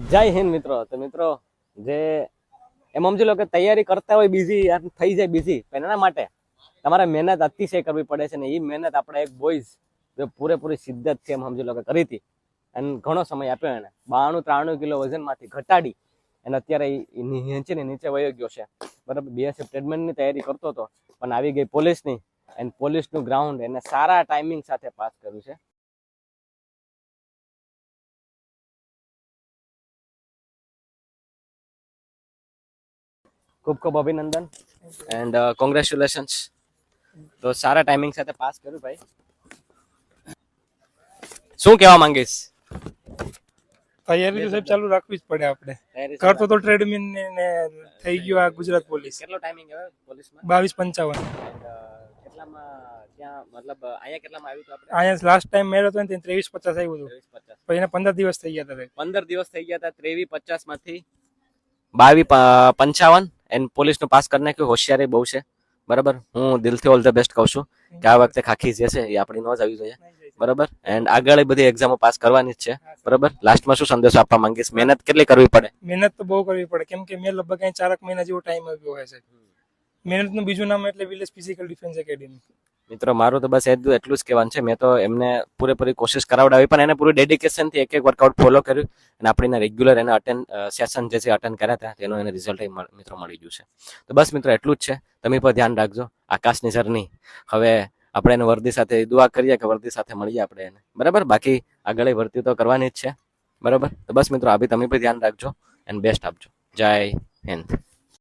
જય હિન્દ મિત્રો. તો મિત્રો, જે એમ સમજી લો કે તૈયારી કરતા હોય બીજી થઈ જાય બીજી, પણ એના માટે તમારે મહેનત અતિશય કરવી પડે છે ને એ મહેનત આપણે એક બોયઝ જો પૂરેપૂરી શિદ્દત છે એમ સમજી લો કે કરી હતી અને ઘણો સમય આપ્યો એને 92-93 કિલો વજનમાંથી ઘટાડી અને અત્યારે નીચે વયો ગયો છે. બરાબર, બીએસએફ ટ્રેડમેન્ટની તૈયારી કરતો હતો પણ આવી ગઈ પોલીસની અને પોલીસનું ગ્રાઉન્ડ એને સારા ટાઈમિંગ સાથે પાસ કર્યું છે. ખૂબ ખૂબ અભિનંદન એન્ડ કોંગ્રેચ્યુલેશન્સ. તો સારા ટાઈમિંગ સાથે પાસ કર્યું ભાઈ. શું કહેવા માંગીશ? તૈયારી તો સાહેબ ચાલુ રાખવી જ પડે આપણે. તૈયારી કરતો તો ટ્રેડમિન ને થઈ ગયો આ ગુજરાત પોલીસ. કેટલો ટાઈમિંગ આવે પોલીસમાં? 22:55. કેટલામાં ત્યાં મતલબ અહીંયા કેટલામાં આવ્યું હતું આપણે? અહીંયા લાસ્ટ ટાઈમ મેળ હતો ને ત્યાં 23:50 આવ્યું હતું. 23-50. પછી એને 15 દિવસ થઈ ગયા હતા. 15 દિવસ થઈ ગયા હતા. 23-50 માંથી 22-55 એન્ડ પોલીસનું પાસ કરી નાખ્યું. હોશિયારી બહુ છે. બરાબર, હું દિલથી ઓલ ધ બેસ્ટ કહું છું કે આ વખતે ખાખી જે છે એ આપણી નો જ આવી જોઈએ. બરાબર, એન્ડ આગળ બધી એક્ઝામો પાસ કરવાની જ છે. બરાબર, લાસ્ટમાં શું સંદેશો આપવા માંગીશ? મહેનત કેટલી કરવી પડે? મહેનત તો બહુ કરવી પડે કેમ કે મેં લગભગ અહીં 4 મહિના જેવો ટાઈમ આવ્યો હોય છે. મહેનતનું બીજું નામ એટલે વિલેજ ફિઝિકલ ડિફેન્સ એકેડેમી. મિત્રો, મારું તો બસ એટલું જ કહેવાનું છે. મેં તો એમને પૂરેપૂરી કોશિશ કરાવડાવી પણ એને પૂરું ડેડિકેશનથી એક વર્કઆઉટ ફોલો કર્યું અને આપણે રેગ્યુલર એને સેશન જે છે અટેન્ડ કર્યા હતા તેનું એને રિઝલ્ટ મિત્રો મળી ગયું છે. તો બસ મિત્રો, એટલું જ છે. તમે પણ ધ્યાન રાખજો. આકાશની ઝરની હવે આપણે એને વર્દી સાથે દુઆ કરીએ કે વર્દી સાથે મળીએ આપણે એને. બરાબર, બાકી આગળ ભરતી તો કરવાની જ છે. બરાબર, તો બસ મિત્રો, આ બી તમે પણ ધ્યાન રાખજો એન્ડ બેસ્ટ આપજો. જય હિન્દ.